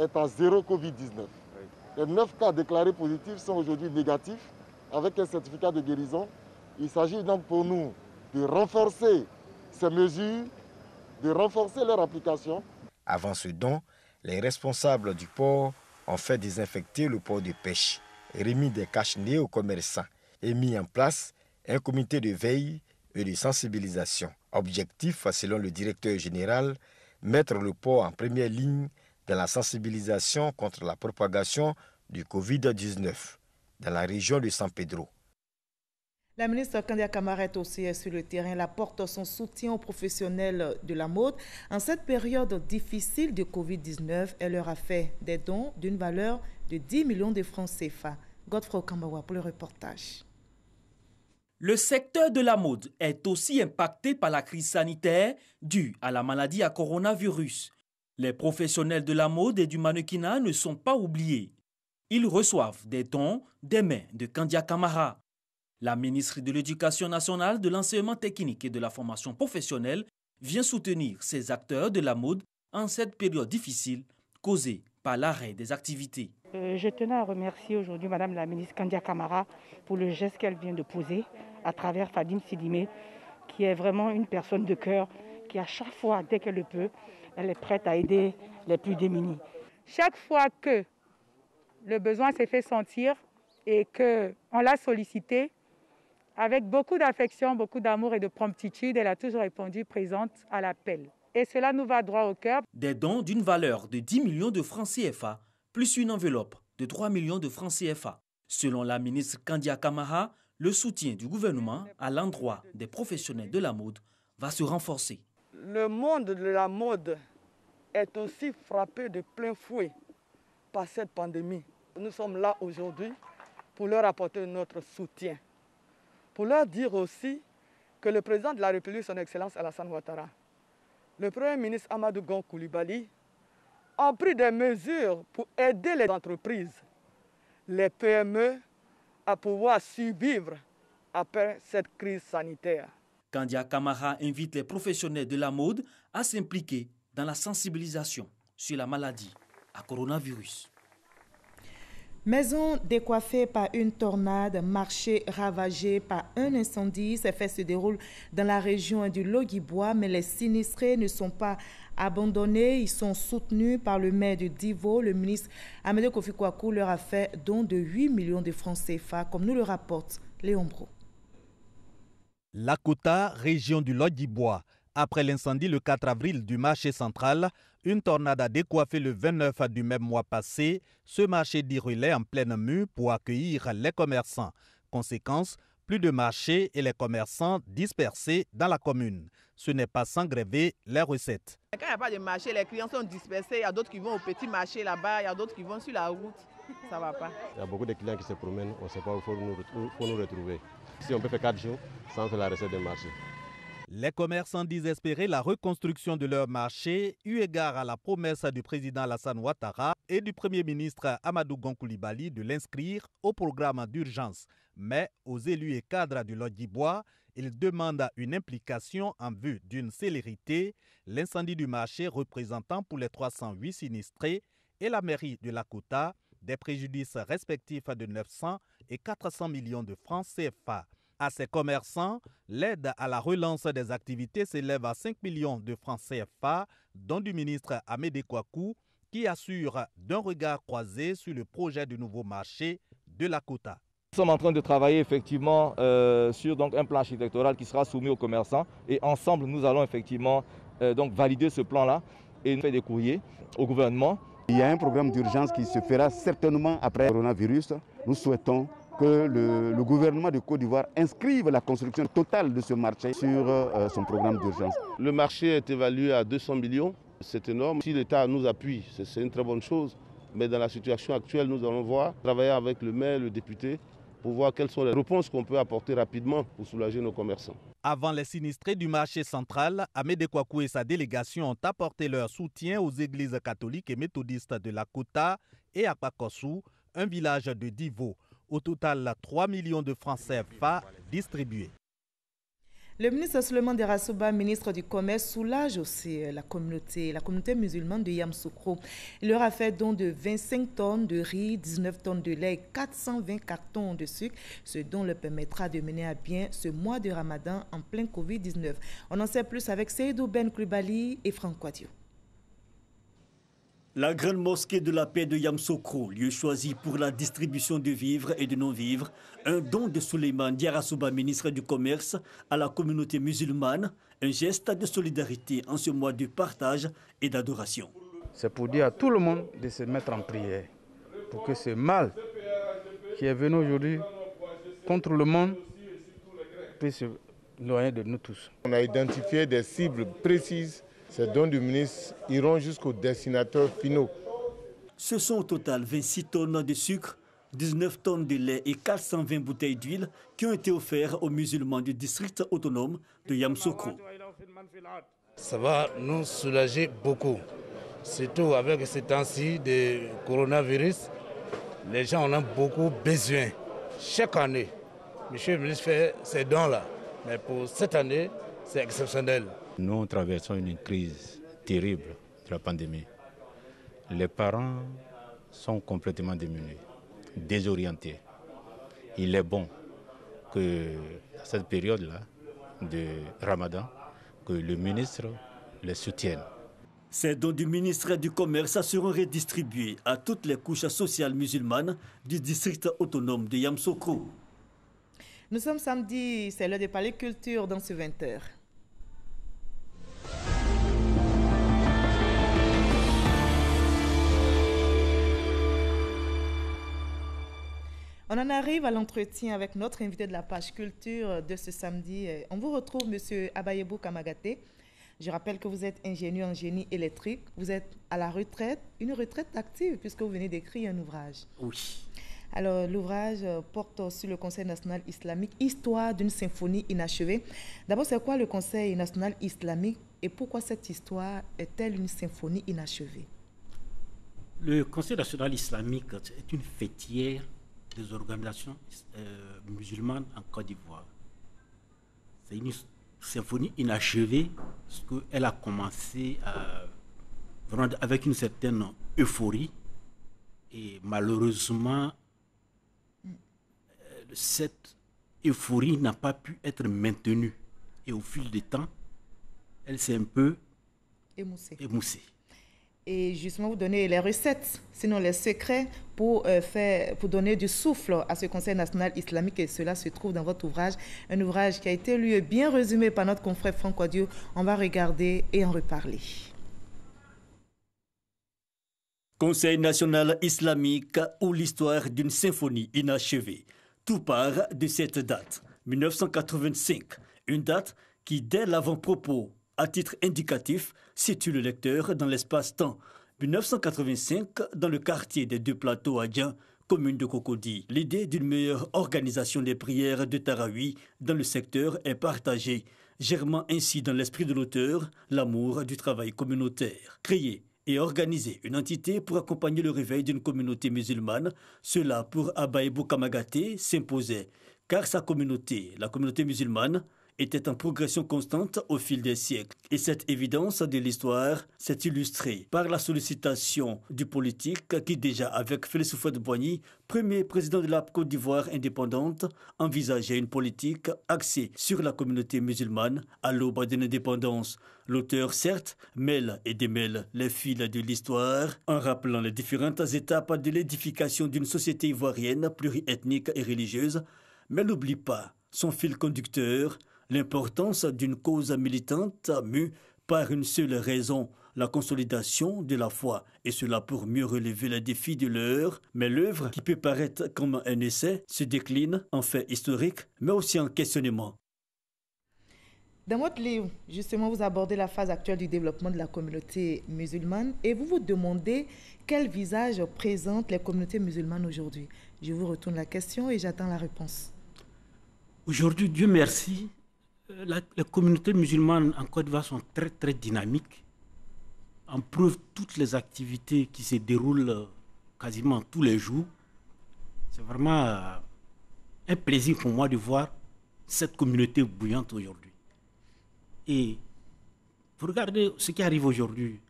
est à 0 Covid-19. Les 9 cas déclarés positifs sont aujourd'hui négatifs avec un certificat de guérison. Il s'agit donc pour nous de renforcer ces mesures, de renforcer leur application. Avant ce don, les responsables du port ont fait désinfecter le port de pêche, remis des cache-nez aux commerçants et mis en place un comité de veille et de sensibilisation. Objectif, selon le directeur général, mettre le port en première ligne dans la sensibilisation contre la propagation du Covid-19 dans la région de San Pedro. La ministre Kandia Camara est aussi sur le terrain. Elle apporte son soutien aux professionnels de la mode. En cette période difficile de Covid-19, elle leur a fait des dons d'une valeur de 10 millions de francs CFA. Godfrey Kambawa pour le reportage. Le secteur de la mode est aussi impacté par la crise sanitaire due à la maladie à coronavirus. Les professionnels de la mode et du mannequinat ne sont pas oubliés. Ils reçoivent des dons des mains de Kandia Camara. La ministre de l'Éducation nationale, de l'enseignement technique et de la formation professionnelle vient soutenir ces acteurs de la mode en cette période difficile causée par l'arrêt des activités. Je tenais à remercier aujourd'hui Madame la ministre Kandia Camara pour le geste qu'elle vient de poser à travers Fadim Sidimé, qui est vraiment une personne de cœur, qui à chaque fois, dès qu'elle le peut, elle est prête à aider les plus démunis. Chaque fois que le besoin s'est fait sentir et qu'on l'a sollicité, avec beaucoup d'affection, beaucoup d'amour et de promptitude, elle a toujours répondu présente à l'appel. Et cela nous va droit au cœur. Des dons d'une valeur de 10 millions de francs CFA, plus une enveloppe de 3 millions de francs CFA. Selon la ministre Kandia Camara, le soutien du gouvernement à l'endroit des professionnels de la mode va se renforcer. Le monde de la mode est aussi frappé de plein fouet par cette pandémie. Nous sommes là aujourd'hui pour leur apporter notre soutien. Pour leur dire aussi que le président de la République, son Excellence Alassane Ouattara, le Premier ministre Amadou Gon Coulibaly, ont pris des mesures pour aider les entreprises, les PME, à pouvoir survivre après cette crise sanitaire. Kandia Camara invite les professionnels de la mode à s'impliquer dans la sensibilisation sur la maladie à coronavirus. Maison décoiffée par une tornade, marché ravagé par un incendie. Ces faits se déroulent dans la région du Logui-Bois, mais les sinistrés ne sont pas abandonnés. Ils sont soutenus par le maire de Divo. Le ministre Amédée Kofi Kouakou leur a fait don de 8 millions de francs CFA, comme nous le rapporte Léon Bro. Lakota, région du Logui-Bois. Après l'incendie le 4 avril du marché central, une tornade a décoiffé le 29 du même mois passé ce marché d'Irulais en pleine mue pour accueillir les commerçants. Conséquence, plus de marchés et les commerçants dispersés dans la commune. Ce n'est pas sans gréver les recettes. Quand il n'y a pas de marché, les clients sont dispersés. Il y a d'autres qui vont au petit marché là-bas, il y a d'autres qui vont sur la route. Ça ne va pas. Il y a beaucoup de clients qui se promènent, on ne sait pas où il faut nous retrouver. Si on peut faire 4 jours sans faire la recette des marchés. Les commerçants disent espérer la reconstruction de leur marché, eu égard à la promesse du président Alassane Ouattara et du Premier ministre Amadou Gon Coulibaly de l'inscrire au programme d'urgence. Mais aux élus et cadres du Logui-Bois, ils demandent une implication en vue d'une célérité, l'incendie du marché représentant pour les 308 sinistrés et la mairie de Lakota des préjudices respectifs de 900 et 400 millions de francs CFA. À ces commerçants, l'aide à la relance des activités s'élève à 5 millions de francs CFA, dont du ministre Amédée Kouakou, qui assure d'un regard croisé sur le projet du nouveau marché de Lakota. Nous sommes en train de travailler effectivement sur un plan architectural qui sera soumis aux commerçants et ensemble nous allons effectivement valider ce plan-là et faire des courriers au gouvernement. Il y a un programme d'urgence qui se fera certainement après le coronavirus. Nous souhaitons que le gouvernement de Côte d'Ivoire inscrive la construction totale de ce marché sur son programme d'urgence. Le marché est évalué à 200 millions, c'est énorme. Si l'État nous appuie, c'est une très bonne chose. Mais dans la situation actuelle, nous allons travailler avec le maire, le député, pour voir quelles sont les réponses qu'on peut apporter rapidement pour soulager nos commerçants. Avant les sinistrés du marché central, Amédée Kouakou et sa délégation ont apporté leur soutien aux églises catholiques et méthodistes de Lakota et à Pakossou, un village de Divo. Au total, 3 millions de francs CFA distribués. Le ministre Souleymane Derassouba, ministre du Commerce, soulage aussi la communauté musulmane de Yamoussoukro. Il leur a fait don de 25 tonnes de riz, 19 tonnes de lait et 420 cartons de sucre, ce don leur permettra de mener à bien ce mois de Ramadan en plein Covid-19. On en sait plus avec Seydou Ben Coulibaly et Franck Kouadio. La grande mosquée de la paix de Yamoussoukro, lieu choisi pour la distribution de vivres et de non-vivres, un don de Souleymane Derassouba, ministre du Commerce, à la communauté musulmane, un geste de solidarité en ce mois de partage et d'adoration. C'est pour dire à tout le monde de se mettre en prière, pour que ce mal qui est venu aujourd'hui contre le monde puisse éloigner de nous tous. On a identifié des cibles précises. Ces dons du ministre iront jusqu'aux destinataires finaux. Ce sont au total 26 tonnes de sucre, 19 tonnes de lait et 420 bouteilles d'huile qui ont été offertes aux musulmans du district autonome de Yamoussoukro. Ça va nous soulager beaucoup, surtout avec ces temps-ci de coronavirus. Les gens en ont beaucoup besoin. Chaque année, monsieur le ministre fait ces dons-là, mais pour cette année, c'est exceptionnel. Nous traversons une crise terrible de la pandémie. Les parents sont complètement démunis, désorientés. Il est bon que, à cette période-là de Ramadan, que le ministre les soutienne. Ces dons du ministre du Commerce seront redistribués à toutes les couches sociales musulmanes du district autonome de Yamoussoukro. Nous sommes samedi, c'est l'heure de parler culture dans ce 20h. On en arrive à l'entretien avec notre invité de la page culture de ce samedi. On vous retrouve, M. Abayebou Kamagaté. Je rappelle que vous êtes ingénieur en génie électrique. Vous êtes à la retraite, une retraite active, puisque vous venez d'écrire un ouvrage. Oui. Alors, l'ouvrage porte sur le Conseil national islamique, Histoire d'une symphonie inachevée. D'abord, c'est quoi le Conseil national islamique et pourquoi cette histoire est-elle une symphonie inachevée? Le Conseil national islamique est une fêtière des organisations musulmanes en Côte d'Ivoire. C'est une symphonie inachevée parce qu'elle a commencé vraiment avec une certaine euphorie et malheureusement cette euphorie n'a pas pu être maintenue et au fil du temps elle s'est un peu émoussée. Et justement, vous donnez les recettes, sinon les secrets pour donner du souffle à ce Conseil national islamique, et cela se trouve dans votre ouvrage, un ouvrage qui a été lu et bien résumé par notre confrère Franck Odieu. On va regarder et en reparler. Conseil national islamique ou l'histoire d'une symphonie inachevée. Tout part de cette date, 1985, une date qui, dès l'avant-propos, à titre indicatif, situe le lecteur dans l'espace-temps. 1985, dans le quartier des Deux Plateaux à Dian, commune de Cocody. L'idée d'une meilleure organisation des prières de Tarawi dans le secteur est partagée, germant ainsi dans l'esprit de l'auteur l'amour du travail communautaire. Créer et organiser une entité pour accompagner le réveil d'une communauté musulmane, cela pour Abaïbou Kamagaté s'imposait, car sa communauté, la communauté musulmane, était en progression constante au fil des siècles. Et cette évidence de l'histoire s'est illustrée par la sollicitation du politique qui déjà, avec Félix Houphouët-Boigny, premier président de la Côte d'Ivoire indépendante, envisageait une politique axée sur la communauté musulmane à l'aube de l'indépendance. L'auteur, certes, mêle et démêle les fils de l'histoire en rappelant les différentes étapes de l'édification d'une société ivoirienne pluriethnique et religieuse, mais n'oublie pas son fil conducteur, l'importance d'une cause militante mue par une seule raison, la consolidation de la foi, et cela pour mieux relever les défis de l'heure. Mais l'œuvre, qui peut paraître comme un essai, se décline en fait historique, mais aussi en questionnement. Dans votre livre, justement, vous abordez la phase actuelle du développement de la communauté musulmane et vous vous demandez quel visage présentent les communautés musulmanes aujourd'hui. Je vous retourne la question et j'attends la réponse. Aujourd'hui, Dieu merci, les communautés musulmanes en Côte d'Ivoire sont très très dynamiques. En preuve toutes les activités qui se déroulent quasiment tous les jours. C'est vraiment un plaisir pour moi de voir cette communauté bouillante aujourd'hui. Et vous regardez ce qui arrive aujourd'hui,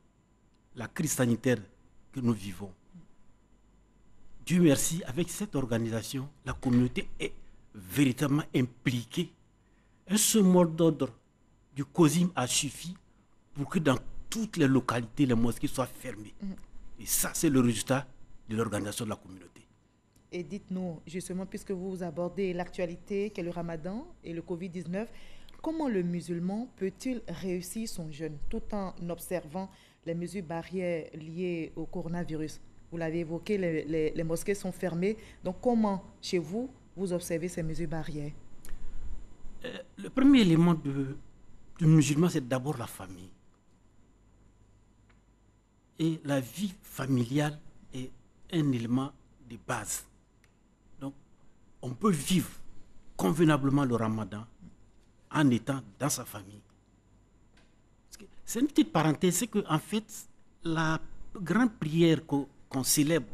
la crise sanitaire que nous vivons. Dieu merci, avec cette organisation, la communauté est véritablement impliquée. Un seul mot d'ordre du COSIM a suffi pour que dans toutes les localités, les mosquées soient fermées. Et ça, c'est le résultat de l'organisation de la communauté. Et dites-nous, justement, puisque vous abordez l'actualité qu'est le Ramadan et le Covid-19, comment le musulman peut-il réussir son jeûne tout en observant les mesures barrières liées au coronavirus? Vous l'avez évoqué, les mosquées sont fermées. Donc comment, chez vous, vous observez ces mesures barrières? Le premier élément du musulman, c'est d'abord la famille. Et la vie familiale est un élément de base. Donc, on peut vivre convenablement le Ramadan en étant dans sa famille. C'est une petite parenthèse, c'est qu'en fait, la grande prière qu'on célèbre,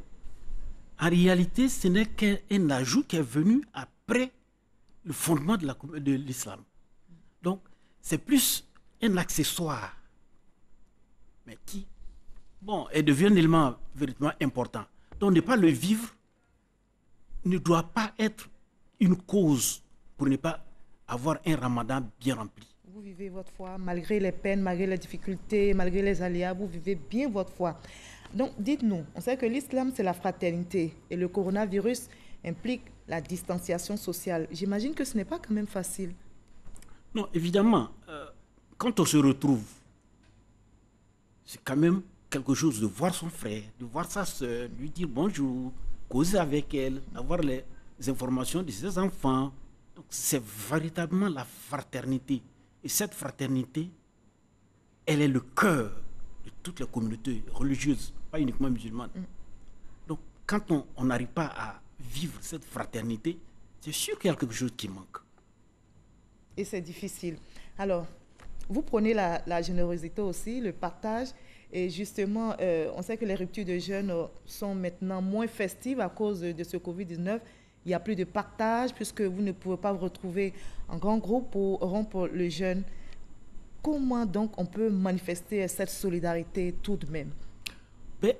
en réalité, ce n'est qu'un ajout qui est venu après le fondement de l'islam. Donc, c'est plus un accessoire, mais qui, devient un élément véritablement important. Donc, ne pas le vivre ne doit pas être une cause pour ne pas avoir un ramadan bien rempli. Vous vivez votre foi, malgré les peines, malgré les difficultés, malgré les aléas, vous vivez bien votre foi. Donc, dites-nous, on sait que l'islam, c'est la fraternité et le coronavirus implique la distanciation sociale. J'imagine que ce n'est pas quand même facile. Non, évidemment, quand on se retrouve, c'est quand même quelque chose de voir son frère, de voir sa soeur, lui dire bonjour, causer avec elle, avoir les informations de ses enfants. Donc, c'est véritablement la fraternité. Et cette fraternité, elle est le cœur de toutes les communautés religieuses, pas uniquement musulmanes. Donc, quand on n'arrive pas à vivre cette fraternité, c'est sûr qu'il y a quelque chose qui manque. Et c'est difficile. Alors, vous prenez la générosité aussi, le partage. Et justement, on sait que les ruptures de jeûne sont maintenant moins festives à cause de ce Covid-19. Il n'y a plus de partage puisque vous ne pouvez pas vous retrouver en grand groupe pour rompre le jeûne. Comment donc on peut manifester cette solidarité tout de même? Ben,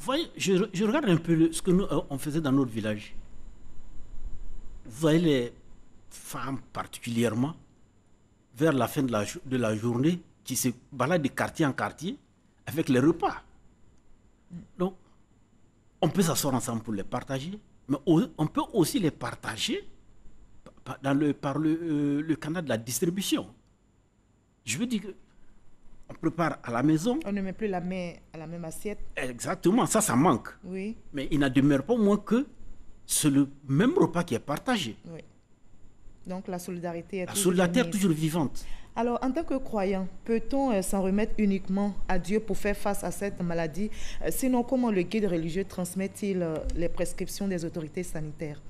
voyez, je regarde un peu ce que nous on faisait dans notre village. Vous voyez les femmes particulièrement, vers la fin de la journée, qui se baladent de quartier en quartier avec les repas. Donc, on peut s'asseoir ensemble pour les partager, mais on peut aussi les partager par le canal de la distribution. Je veux dire qu'on prépare à la maison. On ne met plus la main à la même assiette. Exactement, ça manque. Oui. Mais il n'en demeure pas moins que c'est le même repas qui est partagé. Oui. Donc la solidarité est toujours vivante. Alors, en tant que croyant, peut-on s'en remettre uniquement à Dieu pour faire face à cette maladie? Sinon, comment le guide religieux transmet-il les prescriptions des autorités sanitaires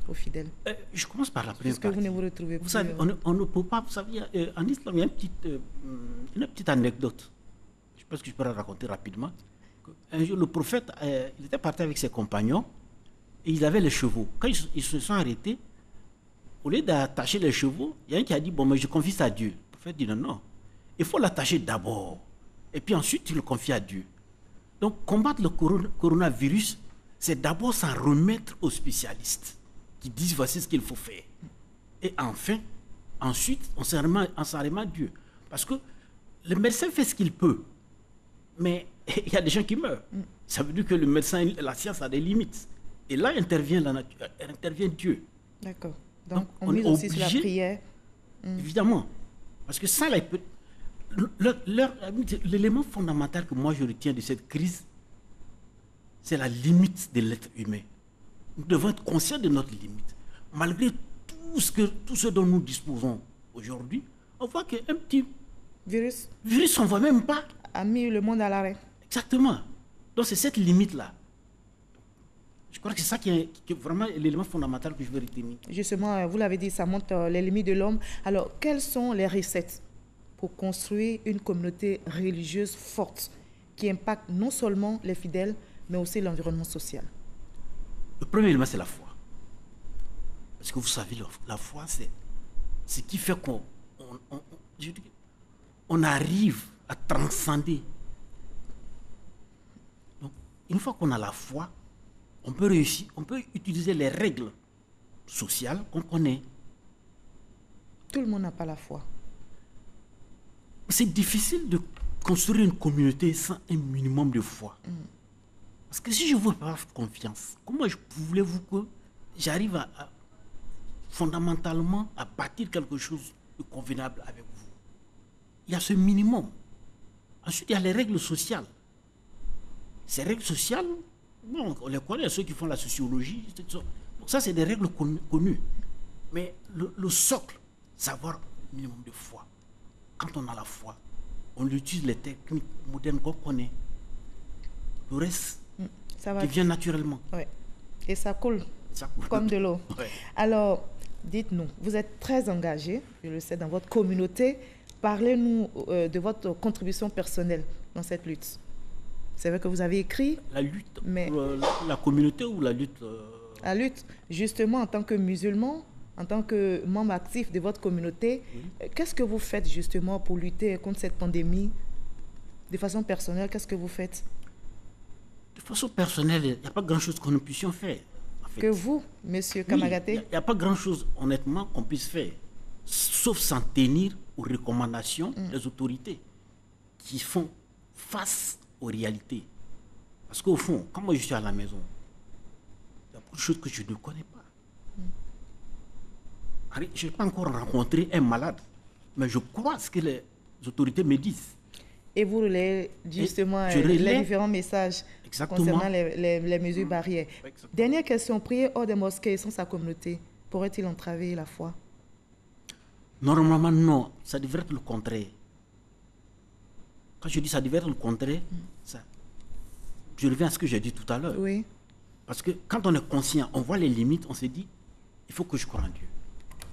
aux fidèles? Je commence par la première Puisque partie. vous ne vous retrouvez plus. Vous savez, on ne peut pas... Vous savez, en islam, il y a une petite anecdote. Je pense que je peux la raconter rapidement. Un jour, le prophète, il était parti avec ses compagnons et ils avaient les chevaux. Quand ils se sont arrêtés, au lieu d'attacher les chevaux, il y a un qui a dit, bon, mais je confie ça à Dieu. Le prophète dit, non, il faut l'attacher d'abord. Et puis ensuite, tu le confies à Dieu. Donc, combattre le coronavirus, c'est d'abord s'en remettre aux spécialistes qui disent, voici ce qu'il faut faire. Et enfin, ensuite, on s'en remet à Dieu. Parce que le médecin fait ce qu'il peut, mais il y a des gens qui meurent. Ça veut dire que le médecin, la science a des limites. Et là intervient Dieu. D'accord. Donc on mise aussi sur la prière. Évidemment. Parce que ça, l'élément fondamental que moi je retiens de cette crise, c'est la limite de l'être humain. Nous devons être conscients de notre limite. Malgré tout ce dont nous disposons aujourd'hui, on voit qu'un petit virus, on ne voit même pas, a mis le monde à l'arrêt. Exactement. Donc c'est cette limite-là. Je crois que c'est ça qui est vraiment l'élément fondamental que je veux retenir. Justement, vous l'avez dit, ça montre les limites de l'homme. Alors, quelles sont les recettes pour construire une communauté religieuse forte qui impacte non seulement les fidèles, mais aussi l'environnement social? Le premier élément, c'est la foi. Parce que vous savez, la foi, c'est ce qui fait qu'on arrive à transcender. Donc, une fois qu'on a la foi, on peut réussir, on peut utiliser les règles sociales qu'on connaît. Tout le monde n'a pas la foi. C'est difficile de construire une communauté sans un minimum de foi. Parce que si je ne veux pas avoir confiance, comment voulez-vous que j'arrive fondamentalement à bâtir quelque chose de convenable avec vous? Il y a ce minimum. Ensuite, il y a les règles sociales. Ces règles sociales, bon, on les connaît, ceux qui font la sociologie. Donc ça, c'est des règles connues. Mais le socle, savoir un minimum de foi. Quand on a la foi, on utilise les techniques modernes qu'on connaît. Le reste vient naturellement. Ouais. Et ça coule, comme de l'eau. Ouais. Alors, dites-nous, vous êtes très engagé, je le sais, dans votre communauté. Parlez-nous de votre contribution personnelle dans cette lutte. C'est vrai que vous avez écrit... La lutte pour la communauté ou la lutte La lutte, justement, en tant que musulman, en tant que membre actif de votre communauté, qu'est-ce que vous faites justement pour lutter contre cette pandémie? De façon personnelle, qu'est-ce que vous faites? De façon personnelle, il n'y a pas grand-chose que nous puissions faire. En fait. Que vous, monsieur Kamagaté? Il n'y a pas grand-chose, honnêtement, qu'on puisse faire, sauf s'en tenir aux recommandations des autorités qui font face aux réalités. Parce qu'au fond, quand moi je suis à la maison, il y a beaucoup de choses que je ne connais pas. Je n'ai pas encore rencontré un malade, mais je crois ce que les autorités me disent. Et vous relayez justement les différents messages concernant les mesures barrières. Dernière question, prier hors des mosquées sans sa communauté, pourrait-il entraver la foi? Normalement, non. Ça devrait être le contraire. Quand je dis ça devrait être le contraire, je reviens à ce que j'ai dit tout à l'heure. Oui. Parce que quand on est conscient, on voit les limites, on se dit, il faut que je croie en Dieu.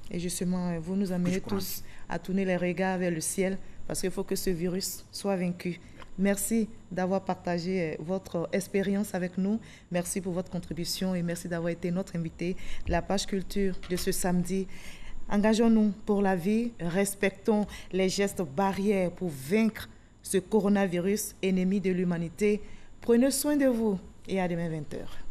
Et justement, vous nous amenez tous à tourner les regards vers le ciel parce qu'il faut que ce virus soit vaincu. Merci d'avoir partagé votre expérience avec nous. Merci pour votre contribution et merci d'avoir été notre invité de la page culture de ce samedi. Engageons-nous pour la vie, respectons les gestes barrières pour vaincre ce coronavirus, ennemi de l'humanité. Prenez soin de vous et à demain 20h.